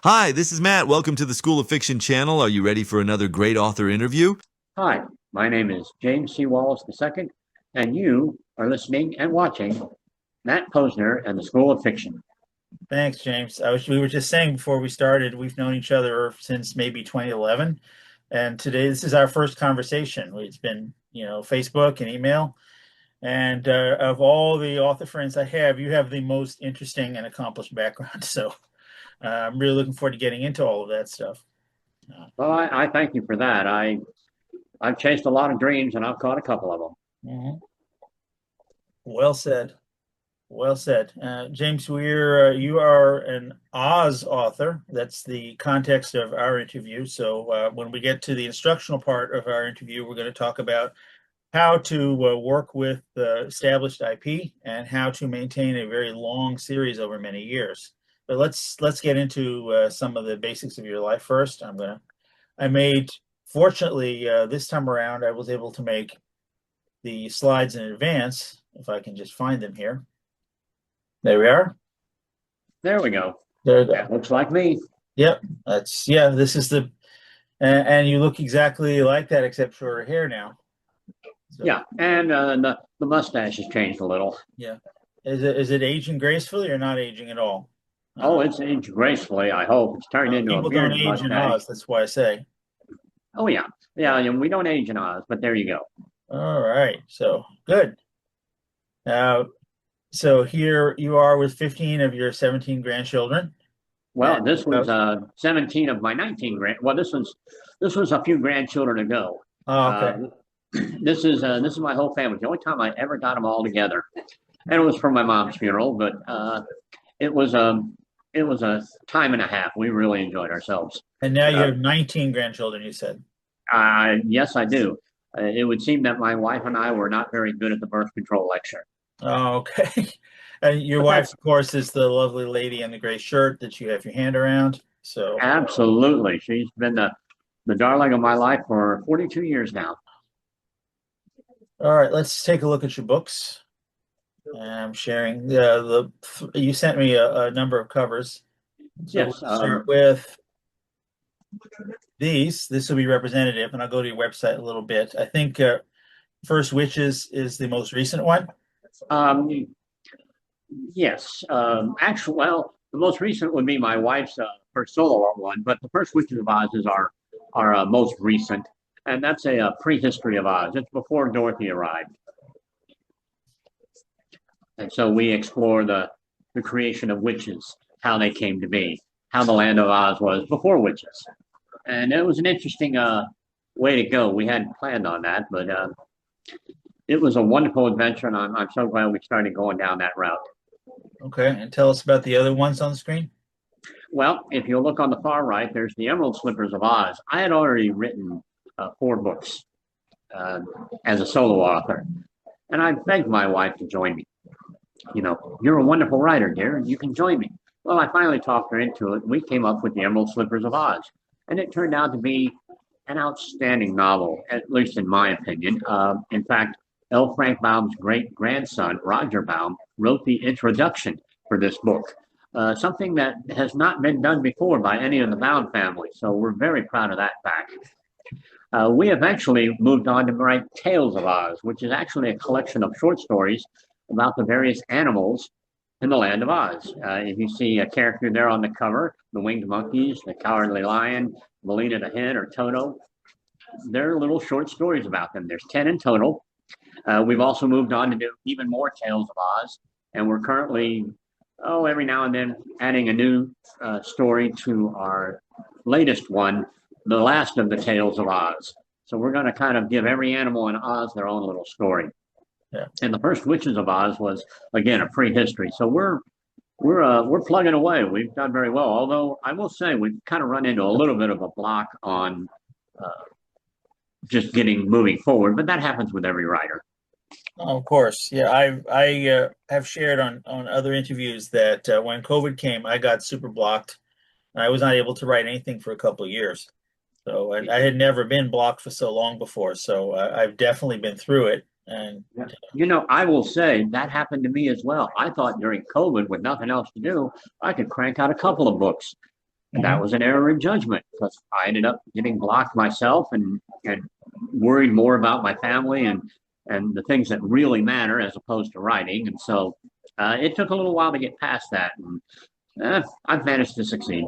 Hi, this is Matt. Welcome to the School of Fiction channel. Are you ready for another great author interview? Hi, my name is James C. Wallace II, and you are listening and watching Matt Posner and the School of Fiction. Thanks, James. We were just saying before we started, we've known each other since maybe 2011, and today this is our first conversation. It's been, Facebook and email, and of all the author friends I have, you have the most interesting and accomplished background. So I'm really looking forward to getting into all of that stuff. Well, I thank you for that. I've chased a lot of dreams, and I've caught a couple of them. Mhm. Well said. Well said. James, you are an Oz author. That's the context of our interview. So when we get to the instructional part of our interview, we're going to talk about how to work with established IP and how to maintain a very long series over many years. But let's get into some of the basics of your life first. I made, fortunately, this time around, I was able to make the slides in advance, if I can just find them here. There we are. There we go. There we go. That looks like me. Yep. This is and you look exactly like that except shorter hair now. So, Yeah, and the mustache has changed a little. yeah. Is it aging gracefully or not aging at all? Oh, it's aged gracefully, I hope. It's turned into a People don't bearded age in mustache. Oz, that's why I say. Oh, yeah. Yeah, and we don't age in Oz, but there you go. All right. So good. Now, so here you are with 15 of your 17 grandchildren. Well, And this was 17 of my 19 Well, this was a few grandchildren ago. oh, Uh, okay. this is my whole family. The only time I ever got them all together, and it was for my mom's funeral. But it was it was a time and a half. We really enjoyed ourselves. And now you Uh, have 19 grandchildren, you said. yes, I do. It would seem that my wife and I were not very good at the birth control lecture, Oh, okay. And your but wife, that's of course, is the lovely lady in the gray shirt that you have your hand around. So, absolutely. She's been the darling of my life for 42 years now. all right, let's take a look at your books. I'm sharing you sent me a number of covers. So Yes. we'll start with these. This will be representative, and I'll go to your website a little bit. I think First Witches is the most recent one. Um, yes. Actually, well, the most recent would be my wife's first solo one, but the first Witches of Oz is our most recent, and that's a prehistory of Oz. It's before Dorothy arrived, and so we explore the creation of witches, how they came to be, how the land of Oz was before witches, and it was an interesting way to go. We hadn't planned on that, but it was a wonderful adventure, and I'm so glad we started going down that route. Okay, and tell us about the other ones on the screen. Well, if you look on the far right, there's the Emerald Slippers of Oz. I had already written 4 books uh, as a solo author, and I begged my wife to join me. You know, you're a wonderful writer, dear, and you can join me. Well, I finally talked her into it. We came up with the Emerald Slippers of Oz, and it turned out to be an outstanding novel, at least in my opinion. In fact, L. Frank Baum's great grandson, Roger Baum, wrote the introduction for this book, something that has not been done before by any of the Baum family. So we're very proud of that fact. We eventually moved on to write Tales of Oz, which is actually a collection of short stories about the various animals in the land of Oz. If you see a character there on the cover, the winged monkeys, the cowardly lion, Melina the hen, or Toto, they're little short stories about them. There's 10 in total. We've also moved on to do even more Tales of Oz, and we're currently, every now and then adding a new story to our latest one, the last of the Tales of Oz. So we're going to kind of give every animal in Oz their own little story. Yeah. And the first Witches of Oz was again a prehistory. So we're plugging away. We've done very well. Although I will say we've kind of run into a little bit of a block on uh, just getting moving forward, but that happens with every writer. Oh, of course, yeah. I have shared on other interviews that when COVID came, I got super blocked. I was not able to write anything for a couple of years. So I had never been blocked for so long before. So I've definitely been through it. And Yeah. You know, I will say that happened to me as well. I thought during COVID, with nothing else to do, I could crank out a couple of books. And that was an error in judgment because I ended up getting blocked myself and worried more about my family and the things that really matter as opposed to writing. And so it took a little while to get past that. And I've managed to succeed.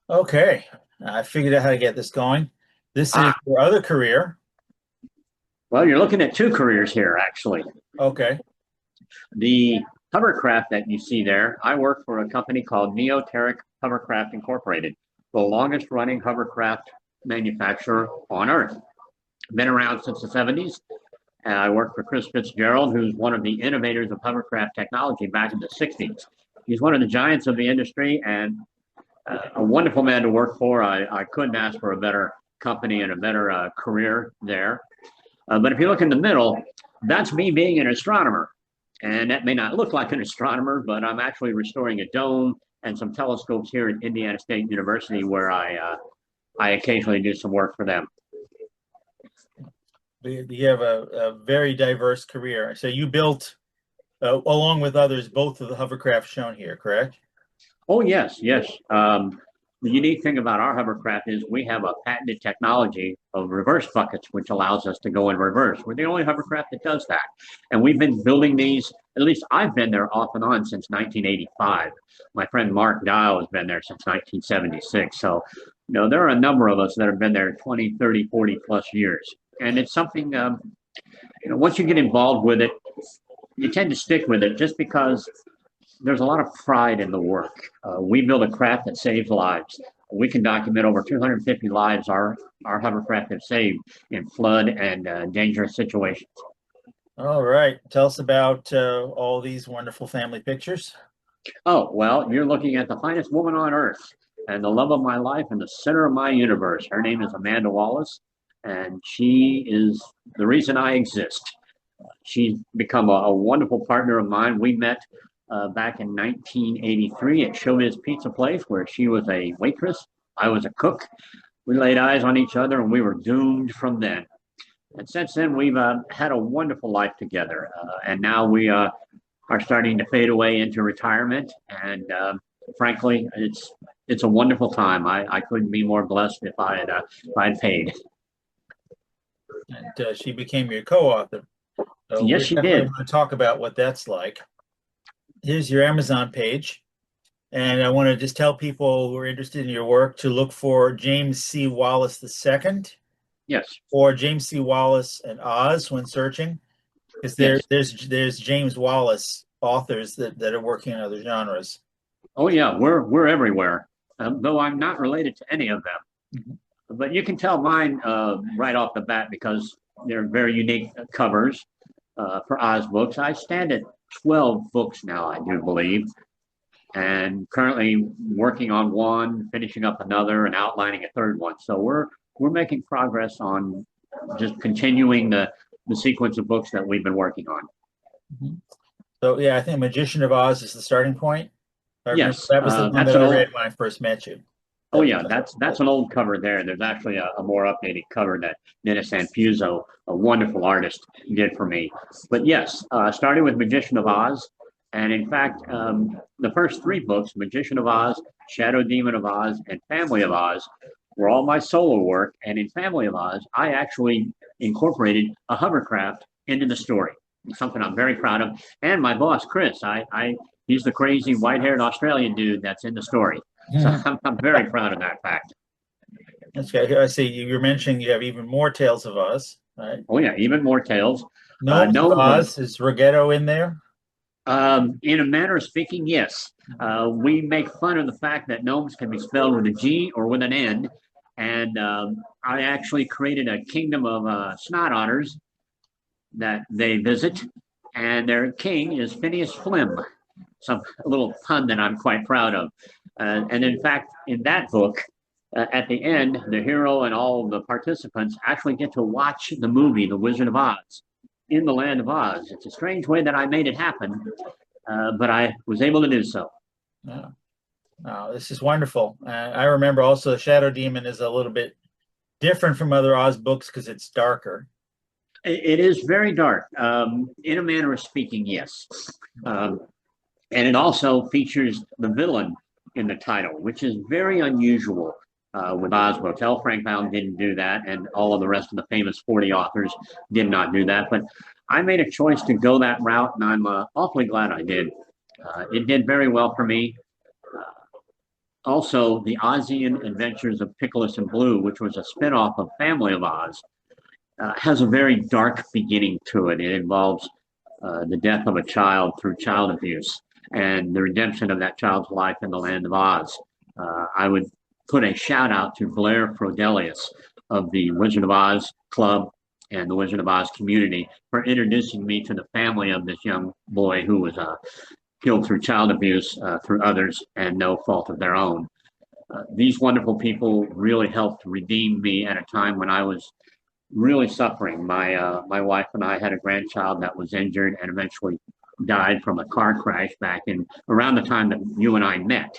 Okay, I figured out how to get this going. This is your other career. Well, you're looking at two careers here, actually. Okay. The hovercraft that you see there, I work for a company called Neoteric Hovercraft Incorporated, the longest running hovercraft manufacturer on Earth. Been around since the 70s. And I work for Chris Fitzgerald, who's one of the innovators of hovercraft technology back in the 60s. He's one of the giants of the industry and a wonderful man to work for. I couldn't ask for a better company and a better career there. But if you look in the middle, that's me being an astronomer. And that may not look like an astronomer, but I'm actually restoring a dome and some telescopes here at Indiana State University where I occasionally do some work for them. You have a very diverse career. So you built, along with others, both of the hovercraft shown here, correct? Oh, yes, yes. The unique thing about our hovercraft is we have a patented technology of reverse buckets, which allows us to go in reverse. We're the only hovercraft that does that. And we've been building these, at least I've been there off and on since 1985. My friend Mark Dial has been there since 1976. So, there are a number of us that have been there 20, 30, 40 plus years. And it's something, once you get involved with it, you tend to stick with it just because there's a lot of pride in the work. We build a craft that saves lives. We can document over 250 lives our hovercraft have saved in flood and dangerous situations. All right. Tell us about all these wonderful family pictures. Oh, well, you're looking at the finest woman on earth and the love of my life and the center of my universe. Her name is Amanda Wallace, and she is the reason I exist. She's become a wonderful partner of mine. We met back in 1983 at Showbiz Pizza Place, where she was a waitress. I was a cook. We laid eyes on each other, and we were doomed from then. And since then, we've had a wonderful life together. And now we are starting to fade away into retirement. And frankly, it's a wonderful time. I couldn't be more blessed if I had paid. And she became your co-author. So yes, she did. I want to talk about what that's like. Here's your Amazon page. And I want to just tell people who are interested in your work to look for James C. Wallace II. Yes. Or James C. Wallace and Oz when searching. Because there's James Wallace authors that are working in other genres. Oh yeah, we're everywhere. Though I'm not related to any of them. Mm-hmm. But you can tell mine right off the bat because they're very unique covers for Oz books. I stand at 12 books now, I do believe, and currently working on one, finishing up another, and outlining a third one. So we're making progress on just continuing the sequence of books that we've been working on. Mm-hmm. So yeah, I think Magician of Oz is the starting point. Yes, that was the one that I read when I first met you. Oh yeah, that's an old cover there. There's actually a more updated cover that Dennis Sanfuso, a wonderful artist, did for me. But yes, starting with Magician of Oz, and in fact, the first three books, Magician of Oz, Shadow Demon of Oz, and Family of Oz, were all my solo work. And in Family of Oz, I actually incorporated a hovercraft into the story. Something I'm very proud of. And my boss, Chris, he's the crazy white-haired Australian dude that's in the story. So I'm very proud of that fact. That's good. I see you're mentioning you have even more Tales of Oz, right? Oh yeah, even more tales. Gnomes of Oz, is Rigetto in there? In a manner of speaking, yes. We make fun of the fact that gnomes can be spelled with a G or with an N. And I actually created a kingdom of snot otters that they visit. And their king is Phineas Flim. A little pun that I'm quite proud of. And in fact, in that book, at the end, the hero and all of the participants actually get to watch the movie, The Wizard of Oz, in the land of Oz. It's a strange way that I made it happen, but I was able to do so. Yeah. Oh, this is wonderful. I remember also Shadow Demon is a little bit different from other Oz books because it's darker. It is very dark, in a manner of speaking, yes. And it also features the villain in the title, which is very unusual with Oz books. L. Frank Baum didn't do that, and all of the rest of the famous 40 authors did not do that. But I made a choice to go that route, and I'm awfully glad I did. It did very well for me. Also, the Ozian Adventures of Pickles and Blue, which was a spinoff of Family of Oz, has a very dark beginning to it. It involves the death of a child through child abuse and the redemption of that child's life in the land of Oz. I would put a shout out to Blair Frodelius of the Wizard of Oz Club and the Wizard of Oz community for introducing me to the family of this young boy who was killed through child abuse through others and no fault of their own. These wonderful people really helped redeem me at a time when I was really suffering. My wife and I had a grandchild that was injured and eventually died from a car crash back in around the time that you and I met.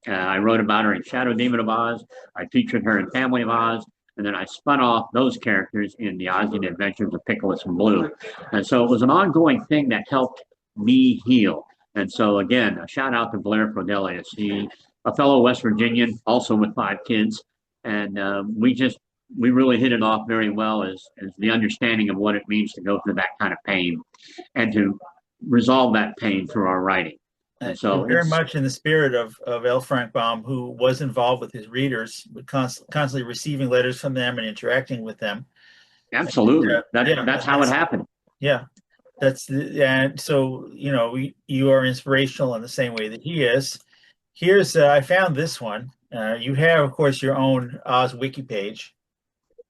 I wrote about her in Shadow Demon of Oz. I featured her in Family of Oz. And then I spun off those characters in the Ozian Adventures of Pickles and Blue. And so it was an ongoing thing that helped me heal. And so again, a shout out to Blair Frodelius. He, a fellow West Virginian, also with 5 kids. And we really hit it off very well as the understanding of what it means to go through that kind of pain and to resolve that pain through our writing. And so very much in the spirit of L. Frank Baum, who was involved with his readers, constantly receiving letters from them and interacting with them. Absolutely. That's how it happened. Yeah. And so, you know, you are inspirational in the same way that he is. Here's, I found this one. You have, of course, your own Oz wiki page.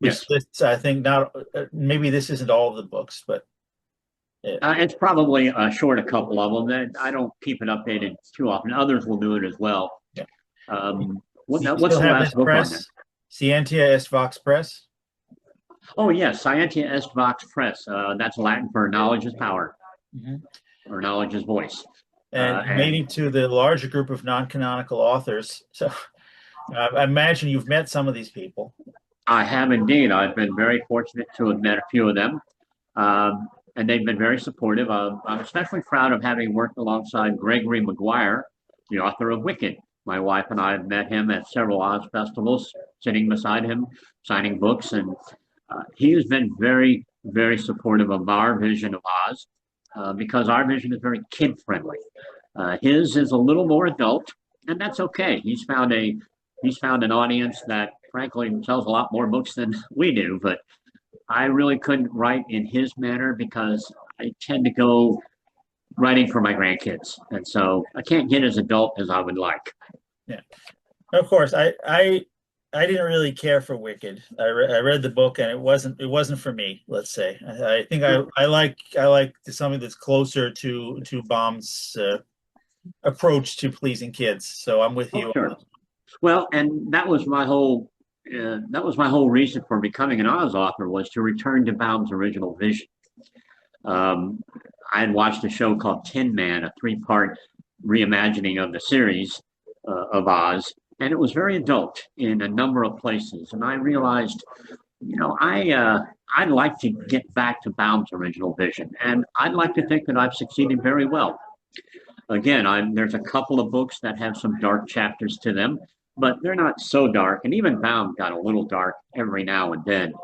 Yes. Lists, I think not, maybe this isn't all of the books, but. It's probably short a couple of them. I don't keep it updated too often. Others will do it as well. Yeah. What's the last book on that? Scientia est Vox Press. Oh, yes, Scientia est Vox Press. That's Latin for knowledge is power, or knowledge is voice. And mating to the larger group of non-canonical authors. So I imagine you've met some of these people. I have indeed. I've been very fortunate to have met a few of them. And they've been very supportive. I'm especially proud of having worked alongside Gregory Maguire, the author of Wicked. My wife and I have met him at several Oz festivals, sitting beside him, signing books, and he has been very, very supportive of our vision of Oz because our vision is very kid-friendly. His is a little more adult, and that's okay. He's found an audience that, frankly, sells a lot more books than we do, but I really couldn't write in his manner because I tend to go writing for my grandkids. And so I can't get as adult as I would like. Yeah. Of course, I didn't really care for Wicked. I read the book and it wasn't for me, let's say. I think I like something that's closer to Baum's approach to pleasing kids. So I'm with you. Sure. Well, and that was my whole reason for becoming an Oz author, was to return to Baum's original vision. I had watched a show called Tin Man, a 3-part reimagining of the series of Oz, and it was very adult in a number of places. And I realized, you know, I'd like to get back to Baum's original vision, and I'd like to think that I've succeeded very well. Again, there's a couple of books that have some dark chapters to them, but they're not so dark. And even Baum got a little dark every now and then.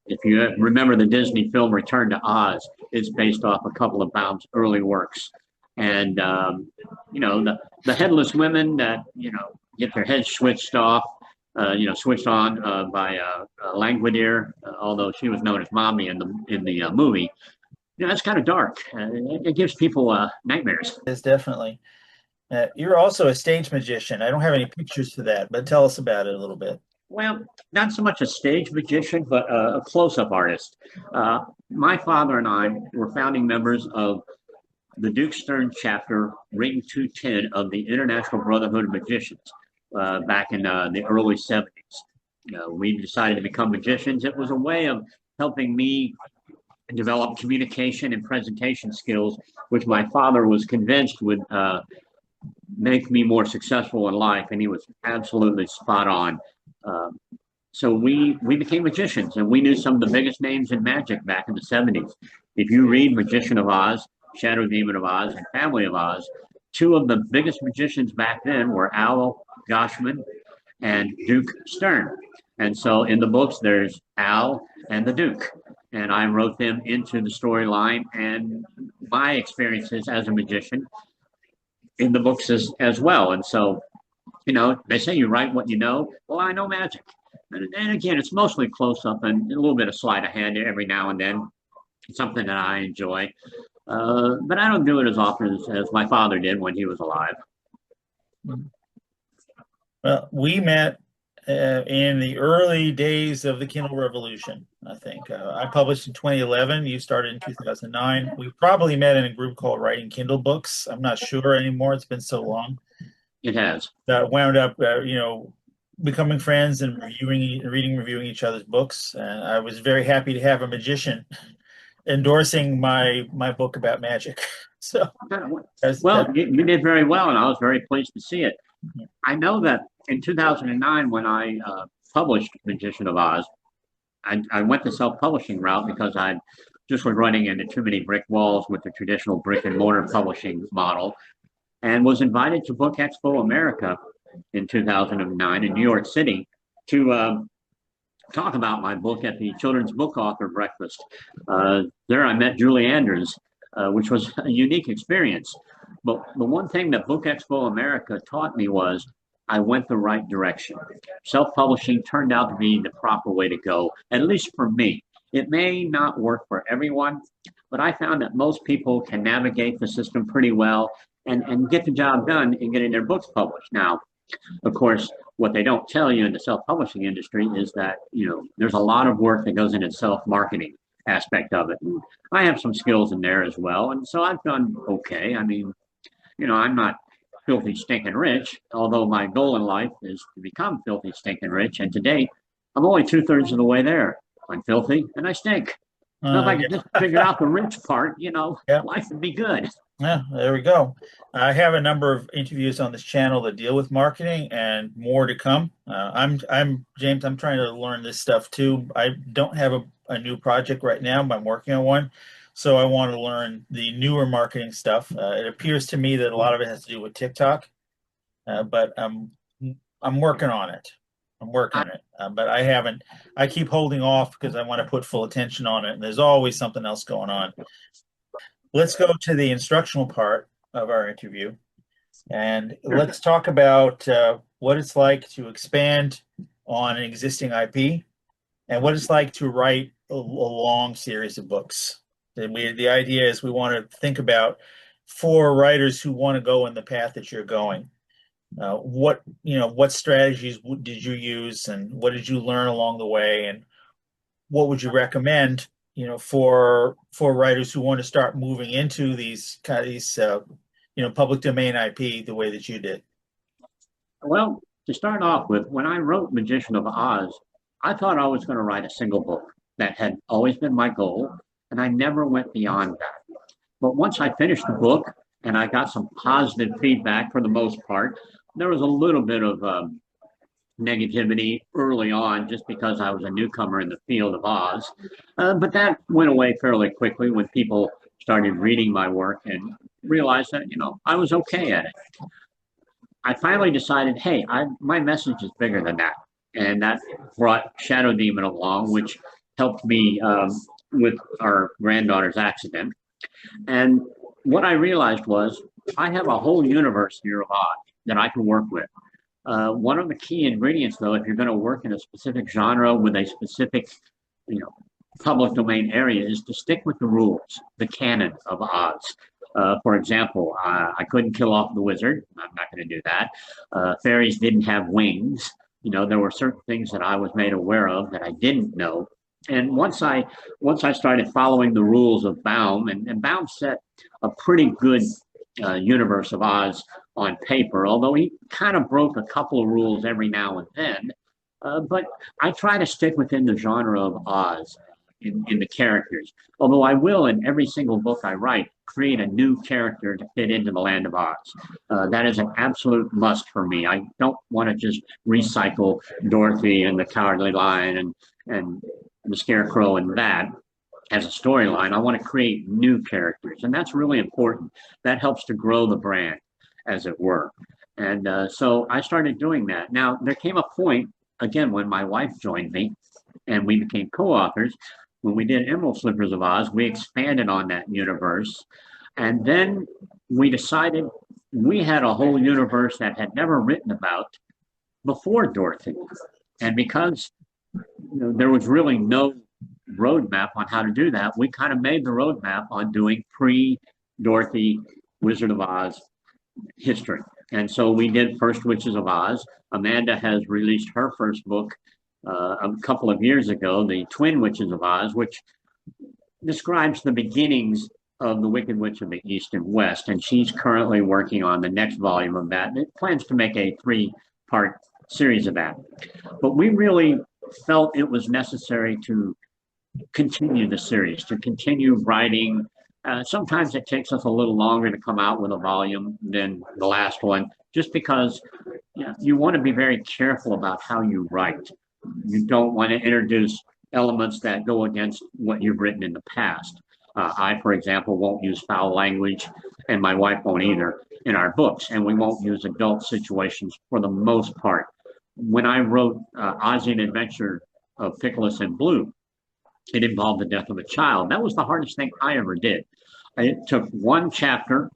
If you remember the Disney film Return to Oz, it's based off a couple of Baum's early works. And, you know, the headless women that, you know, get their heads switched off, switched on by Langwidere, although she was known as Mommy in the movie. You know, that's kind of dark. It gives people nightmares. It's definitely. You're also a stage magician. I don't have any pictures for that, but tell us about it a little bit. Well, not so much a stage magician, but a close-up artist. My father and I were founding members of the Duke Stern chapter, Ring 210 of the International Brotherhood of Magicians back in the early 70s. We decided to become magicians. It was a way of helping me develop communication and presentation skills, which my father was convinced would make me more successful in life, and he was absolutely spot on. So we became magicians, and we knew some of the biggest names in magic back in the 70s. If you read Magician of Oz, Shadow Demon of Oz, and Family of Oz, two of the biggest magicians back then were Al Goshman and Duke Stern. And so in the books, there's Al and the Duke. And I wrote them into the storyline and my experiences as a magician in the books as well. And so, they say you write what you know. Well, I know magic. And again, it's mostly close up and a little bit of sleight of hand every now and then. It's something that I enjoy. But I don't do it as often as my father did when he was alive. Well, we met in the early days of the Kindle revolution, I think. I published in 2011. You started in 2009. We probably met in a group called Writing Kindle Books. I'm not sure anymore. It's been so long. It has. Wound up, becoming friends and reviewing each other's books. And I was very happy to have a magician endorsing my book about magic. So, you did very well, and I was very pleased to see it. I know that in 2009, when I published Magician of Oz, I went the self-publishing route because I just was running into too many brick walls with the traditional brick and mortar publishing model, and was invited to Book Expo America in 2009 in New York City to talk about my book at the Children's Book Author Breakfast. There I met Julie Andrews, which was a unique experience. But the one thing that Book Expo America taught me was I went the right direction. Self-publishing turned out to be the proper way to go, at least for me. It may not work for everyone, but I found that most people can navigate the system pretty well and get the job done in getting their books published. Now, of course, what they don't tell you in the self-publishing industry is that, there's a lot of work that goes into self-marketing aspect of it. And I have some skills in there as well. And so I've done okay. I mean, I'm not filthy stinking rich, although my goal in life is to become filthy stinking rich. And today, I'm only 2/3 of the way there. I'm filthy and I stink. So if I could just figure out the rich part, life would be good. Yeah, there we go. I have a number of interviews on this channel that deal with marketing and more to come. I'm James. I'm trying to learn this stuff too. I don't have a new project right now, but I'm working on one. So I want to learn the newer marketing stuff. It appears to me that a lot of it has to do with TikTok, but I'm working on it. But I haven't. I keep holding off because I want to put full attention on it. And there's always something else going on. Let's go to the instructional part of our interview, and let's talk about what it's like to expand on an existing IP, and what it's like to write a long series of books. And the idea is we want to think about for writers who want to go in the path that you're going. What strategies did you use, and what did you learn along the way, and what would you recommend, for writers who want to start moving into these public domain IP the way that you did? Well, to start off with, when I wrote Magician of Oz, I thought I was going to write a single book. That had always been my goal, and I never went beyond that. But once I finished the book and I got some positive feedback for the most part, there was a little bit of negativity early on just because I was a newcomer in the field of Oz. But that went away fairly quickly when people started reading my work and realized that, I was okay at it. I finally decided, hey, my message is bigger than that. And that brought Shadow Demon along, which helped me with our granddaughter's accident. And what I realized was I have a whole universe here of Oz that I can work with. One of the key ingredients, though, if you're going to work in a specific genre with a specific, public domain area, is to stick with the rules, the canon of Oz. For example, I couldn't kill off the wizard. I'm not going to do that. Fairies didn't have wings. There were certain things that I was made aware of that I didn't know. And once I started following the rules of Baum, and Baum set a pretty good universe of Oz on paper, although he kind of broke a couple of rules every now and then. But I try to stick within the genre of Oz in the characters. Although I will, in every single book I write, create a new character to fit into the land of Oz. That is an absolute must for me. I don't want to just recycle Dorothy and the Cowardly Lion and the Scarecrow and that as a storyline. I want to create new characters, and that's really important. That helps to grow the brand. as it were. And so I started doing that. Now, there came a point, again, when my wife joined me and we became co-authors. When we did Emerald Slippers of Oz, we expanded on that universe. And then we decided we had a whole universe that had never written about before Dorothy. And because there was really no roadmap on how to do that, we kind of made the roadmap on doing pre-Dorothy Wizard of Oz history. And so we did First Witches of Oz. Amanda has released her first book a couple of years ago, The Twin Witches of Oz, which describes the beginnings of the Wicked Witch of the East and West. And she's currently working on the next volume of that. And it plans to make a 3-part series of that. But we really felt it was necessary to continue the series, to continue writing. Sometimes it takes us a little longer to come out with a volume than the last one, just because you want to be very careful about how you write. You don't want to introduce elements that go against what you've written in the past. I, for example, won't use foul language, and my wife won't either in our books, and we won't use adult situations for the most part. When I wrote Ozian Adventure of Pickles and Blue, it involved the death of a child. That was the hardest thing I ever did. It took one chapter,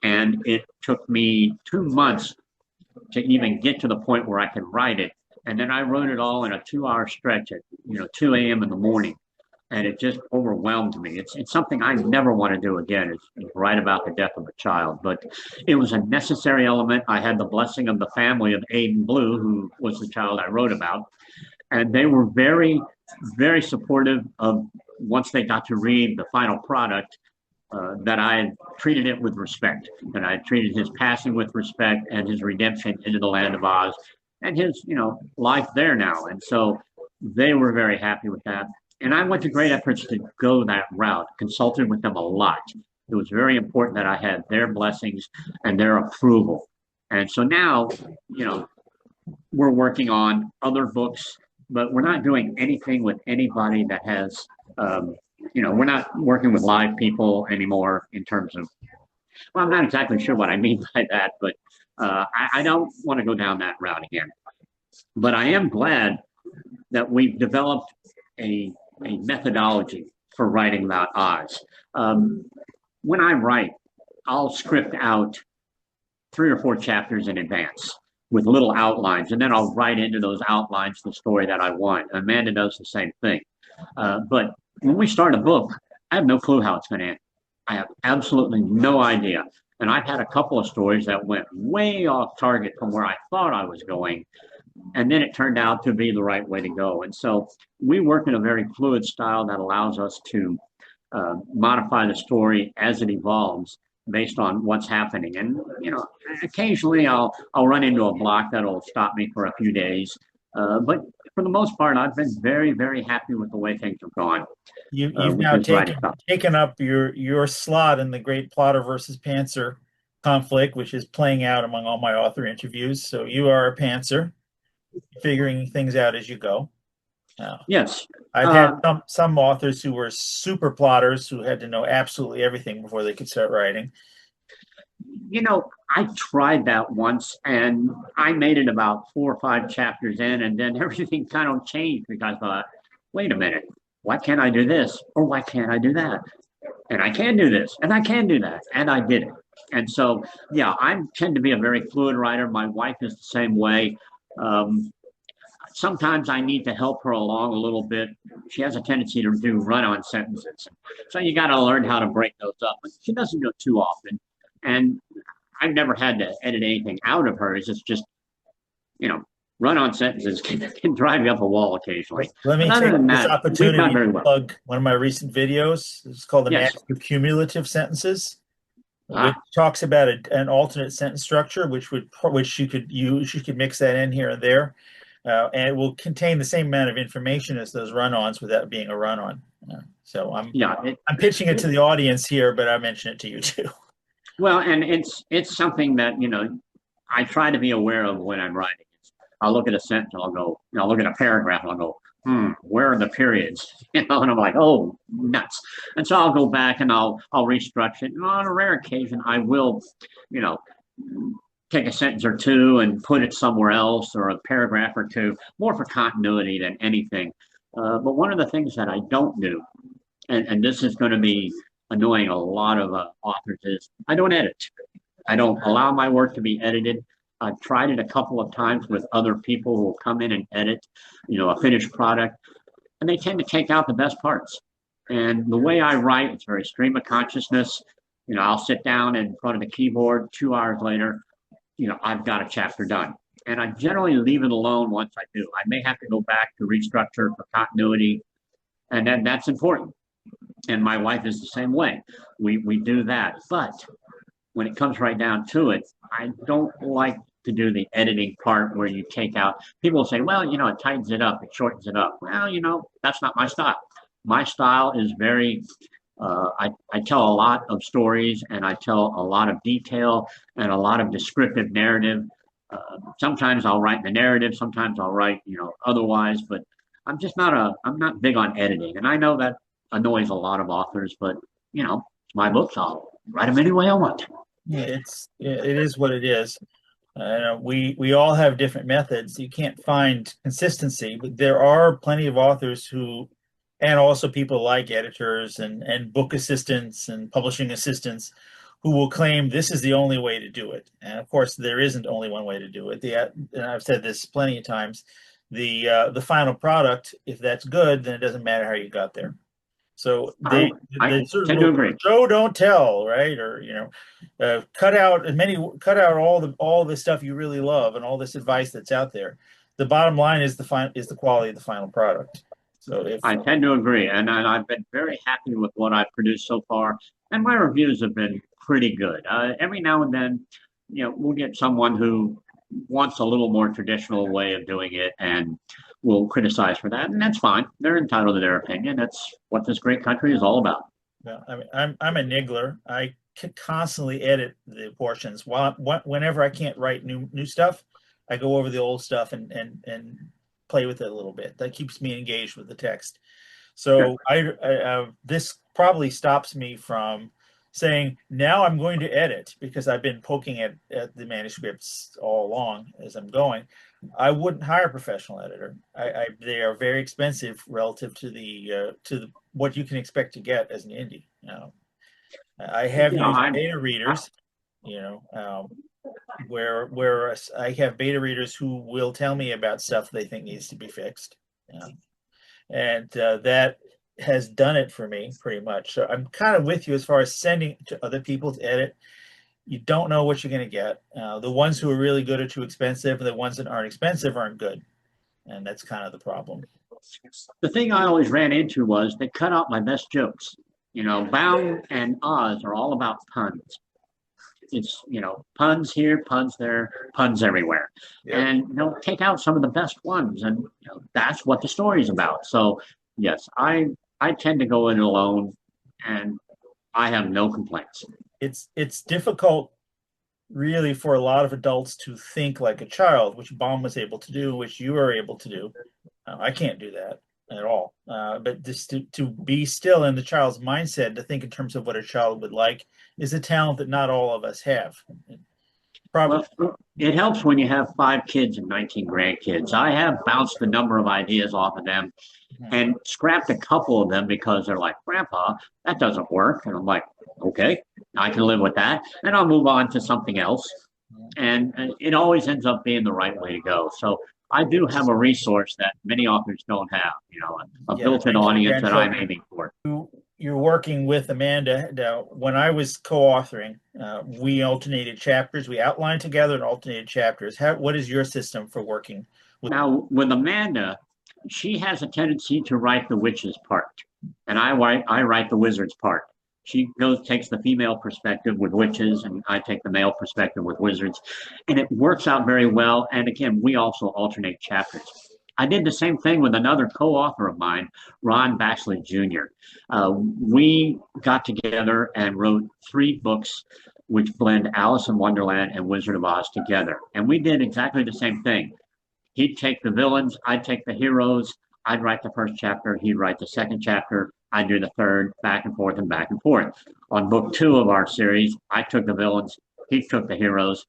and it took me 2 months to even get to the point where I could write it. And then I wrote it all in a 2-hour stretch at 2 a.m. in the morning, and it just overwhelmed me. It's something I never want to do again, is write about the death of a child. But it was a necessary element. I had the blessing of the family of Aiden Blue, who was the child I wrote about, and they were very, very supportive of, once they got to read the final product, that I treated it with respect, that I treated his passing with respect and his redemption into the land of Oz and his, life there now. And so they were very happy with that. And I went to great efforts to go that route, consulted with them a lot. It was very important that I had their blessings and their approval. And so now, we're working on other books, but we're not doing anything with anybody that has, we're not working with live people anymore in terms of, well, I'm not exactly sure what I mean by that, but I don't want to go down that route again. But I am glad that we've developed a methodology for writing about Oz. When I write, I'll script out 3 or 4 chapters in advance with little outlines, and then I'll write into those outlines the story that I want. Amanda does the same thing. But when we start a book, I have no clue how it's going to end. I have absolutely no idea. And I've had a couple of stories that went way off target from where I thought I was going. And then it turned out to be the right way to go. And so we work in a very fluid style that allows us to modify the story as it evolves based on what's happening. And, occasionally I'll run into a block that'll stop me for a few days. But for the most part, I've been very, very happy with the way things have gone. You've now taken up your slot in the great plotter versus pantser conflict, which is playing out among all my author interviews. So you are a pantser, figuring things out as you go. Yes. I've had some authors who were super plotters who had to know absolutely everything before they could start writing. I tried that once, and I made it about 4 or 5 chapters in, and then everything kind of changed because I thought, wait a minute, why can't I do this? Or why can't I do that? And I can do this, and I can do that. And I did it. And so, I tend to be a very fluid writer. My wife is the same way. Sometimes I need to help her along a little bit. She has a tendency to do run-on sentences. So you got to learn how to break those up. But she doesn't do it too often. And I've never had to edit anything out of hers. It's just, run-on sentences can drive you up a wall occasionally. Let me take this opportunity to plug one of my recent videos. It's called The Master of Cumulative Sentences, which talks about an alternate sentence structure, which you could use. You could mix that in here and there. And it will contain the same amount of information as those run-ons without being a run-on. So I'm pitching it to the audience here, but I mention it to you too. Well, and it's something that I try to be aware of when I'm writing. I'll look at a sentence, I'll look at a paragraph, and I'll go, where are the periods? And I'm like, oh, nuts. And so I'll go back and I'll restructure it. And on a rare occasion, I will, take a sentence or two and put it somewhere else, or a paragraph or two, more for continuity than anything. But one of the things that I don't do, and this is going to be annoying a lot of authors, is I don't edit. I don't allow my work to be edited. I've tried it a couple of times with other people who will come in and edit, a finished product, and they tend to take out the best parts. And the way I write, it's very stream of consciousness. I'll sit down in front of the keyboard 2 hours later, I've got a chapter done. And I generally leave it alone once I do. I may have to go back to restructure for continuity, and then that's important. And my wife is the same way. We do that. But when it comes right down to it, I don't like to do the editing part where you take out. People will say, well, it tightens it up, it shortens it up. Well, that's not my style. My style is very, I tell a lot of stories, and I tell a lot of detail and a lot of descriptive narrative. Sometimes I'll write the narrative, sometimes I'll write, otherwise, but I'm not big on editing. And I know that annoys a lot of authors, but it's my books. I'll write them any way I want. Yeah, it is what it is. We all have different methods. You can't find consistency, but there are plenty of authors who, and also people like editors and book assistants and publishing assistants, who will claim this is the only way to do it. And of course, there isn't only one way to do it. And I've said this plenty of times. The final product, if that's good, then it doesn't matter how you got there. So I tend to agree. Show, don't tell, right? Or cut out all the stuff you really love and all this advice that's out there. The bottom line is the quality of the final product. So I tend to agree, and I've been very happy with what I've produced so far, and my reviews have been pretty good. Every now and then, we'll get someone who wants a little more traditional way of doing it, and will criticize for that, and that's fine. They're entitled to their opinion. That's what this great country is all about. Yeah, I mean, I'm a niggler. I can constantly edit the portions. Whenever I can't write new stuff, I go over the old stuff and play with it a little bit. That keeps me engaged with the text. So this probably stops me from saying, now I'm going to edit, because I've been poking at the manuscripts all along as I'm going. I wouldn't hire a professional editor. They are very expensive relative to the what you can expect to get as an indie. I have used beta readers, where I have beta readers who will tell me about stuff they think needs to be fixed, and that has done it for me pretty much. So I'm kind of with you as far as sending to other people to edit. You don't know what you're going to get. The ones who are really good are too expensive, and the ones that aren't expensive aren't good, and that's kind of the problem. The thing I always ran into was they cut out my best jokes. Baum and Oz are all about puns. It's, puns here, puns there, puns everywhere. Yep. And they'll take out some of the best ones, and that's what the story's about. So yes, I tend to go in alone, and I have no complaints. It's difficult, really, for a lot of adults to think like a child, which Baum was able to do, which you are able to do. I can't do that at all. But just to be still in the child's mindset, to think in terms of what a child would like, is a talent that not all of us have. Probably. Well, it helps when you have 5 kids and 19 grandkids. I have bounced a number of ideas off of them and scrapped a couple of them because they're like, Grandpa, that doesn't work. And I'm like, okay, I can live with that. And I'll move on to something else. And it always ends up being the right way to go. So I do have a resource that many authors don't have, a built-in audience that I'm aiming for. You're working with Amanda. Now, when I was co-authoring, we alternated chapters. We outlined together and alternated chapters. What is your system for working with? Now, with Amanda, she has a tendency to write the witch's part, and I write the wizard's part. She takes the female perspective with witches, and I take the male perspective with wizards, and it works out very well. And again, we also alternate chapters. I did the same thing with another co-author of mine, Ron Baxley Jr. We got together and wrote 3 books which blend Alice in Wonderland and Wizard of Oz together. And we did exactly the same thing. He'd take the villains, I'd take the heroes, I'd write the first chapter, he'd write the second chapter, I'd do the third, back and forth and back and forth. On book 2 of our series, I took the villains, He took the heroes.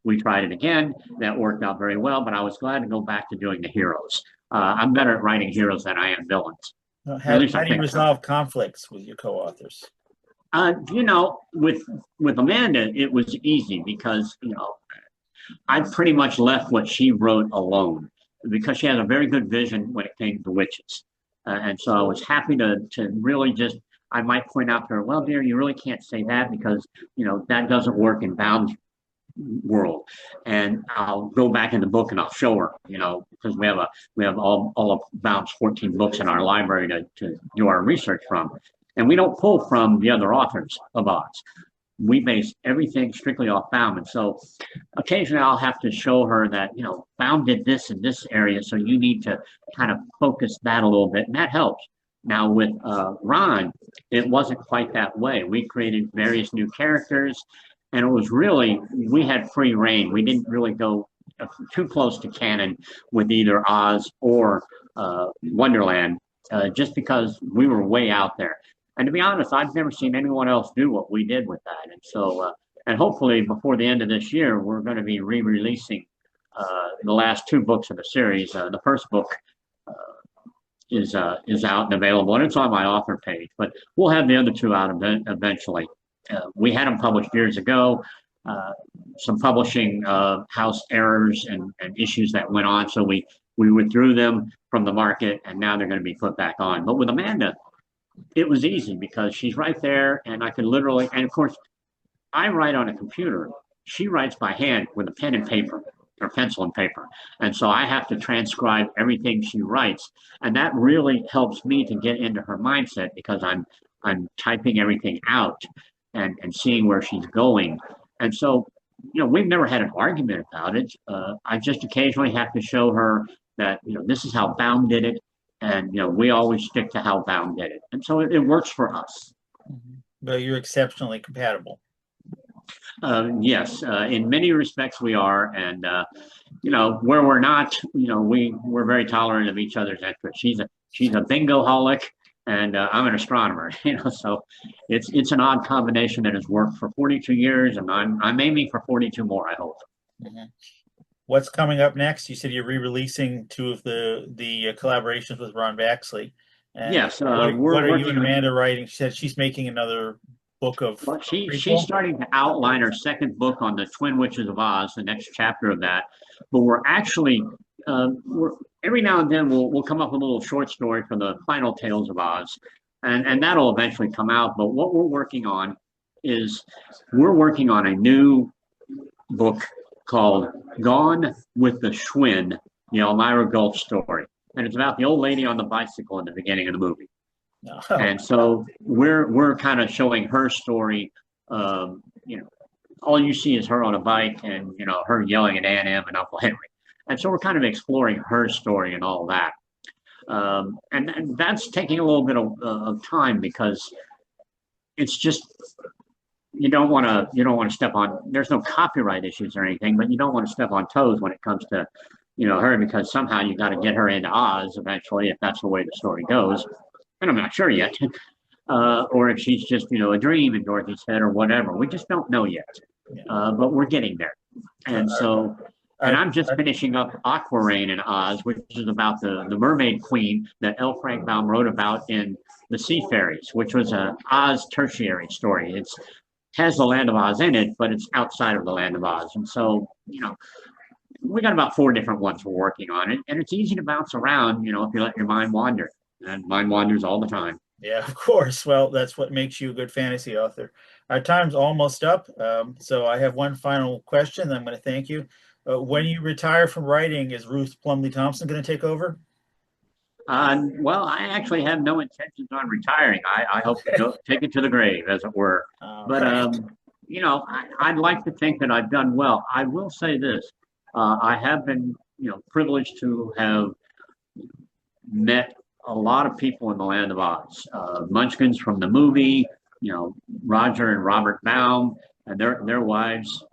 We tried it again. That worked out very well, but I was glad to go back to doing the heroes. I'm better at writing heroes than I am villains. How, At least how I do you think so. resolve conflicts with your co-authors? With Amanda, it was easy because I pretty much left what she wrote alone because she has a very good vision when it came to witches, and so I was happy to really just. I might point out to her, well, dear, you really can't say that because that doesn't work in Baum's world, and I'll go back in the book and I'll show her, because we have all of Baum's 14 books in our library to do our research from, and we don't pull from the other authors of Oz. We base everything strictly off Baum, and so occasionally I'll have to show her that Baum did this in this area, so you need to kind of focus that a little bit, and that helps. Now with Ron, it wasn't quite that way. We created various new characters, and it was really, we had free reign. We didn't really go too close to canon with either Oz or Wonderland, just because we were way out there. And to be honest, I've never seen anyone else do what we did with that. And so, and hopefully before the end of this year, we're going to be re-releasing the last two books of the series. The first book is out and available, and it's on my author page. But we'll have the other two out eventually. We had them published years ago. Some publishing house errors and issues that went on, so we withdrew them from the market, and now they're going to be put back on. But with Amanda, it was easy because she's right there, and I could literally, and of course, I write on a computer. She writes by hand with a pen and paper, or pencil and paper. And so I have to transcribe everything she writes. And that really helps me to get into her mindset because I'm typing everything out and seeing where she's going. And so, we've never had an argument about it. I just occasionally have to show her that, this is how Baum did it. And, we always stick to how Baum did it. And so it works for us. But you're exceptionally compatible. Yes, in many respects we are, and where we're not, we're very tolerant of each other's interests. She's a bingo-holic, and I'm an astronomer. So it's an odd combination that has worked for 42 years, and I'm aiming for 42 more. I hope. Mm-hmm. What's coming up next? You said you're re-releasing two of the collaborations with Ron Baxley. And yes, what are you and Amanda writing? She said she's making another book of. Well, she's starting to outline her second book on the Twin Witches of Oz, the next chapter of that. But we're actually, every now and then we'll come up with a little short story for the final Tales of Oz, and that'll eventually come out. But what we're working on is a new book called Gone with the Schwinn, the Elmira Gulf story. And it's about the old lady on the bicycle in the beginning of the movie. Oh. And so we're kind of showing her story. All you see is her on a bike and, her yelling at Aunt Em and Uncle Henry. And so we're kind of exploring her story and all that. And that's taking a little bit of time because it's just, you don't want to step on, there's no copyright issues or anything, but you don't want to step on toes when it comes to, her, because somehow you got to get her into Oz eventually, if that's the way the story goes. And I'm not sure yet. Or if she's just, a dream in Dorothy's head or whatever. We just don't know yet. But we're getting there. And so, and I'm just finishing up Aquarain in Oz, which is about the mermaid queen that L. Frank Baum wrote about in The Sea Fairies, which was a Oz tertiary story. It has the Land of Oz in it, but it's outside of the Land of Oz. And so, we got about 4 different ones we're working on it. And it's easy to bounce around, if you let your mind wander. And mine wanders all the time. Yeah, of course. Well, that's what makes you a good fantasy author. Our time's almost up. So I have one final question. I'm going to thank you. When you retire from writing, is Ruth Plumley Thompson going to take over? Well, I actually have no intentions on retiring. I hope to take it to the grave, as it were. But, I'd like to think that I've done well. I will say this. I have been, privileged to have met a lot of people in the Land of Oz. Munchkins from the movie, Roger and Robert Baum and their wives,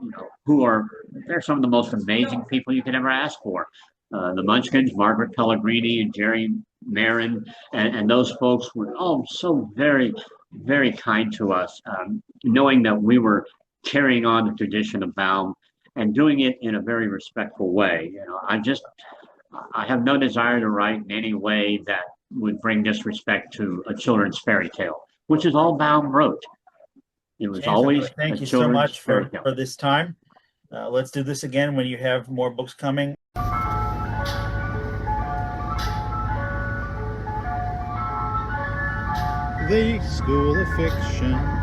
they're some of the most amazing people you could ever ask for. The Munchkins, Margaret Pellegrini and Jerry Marin, and those folks were so very, very kind to us, knowing that we were carrying on the tradition of Baum and doing it in a very respectful way. I have no desire to write in any way that would bring disrespect to a children's fairy tale, which is all Baum wrote. It was James, I always wanna thank a you so children's much fairy for tale. this time. Let's do this again when you have more books coming. The School of Fiction.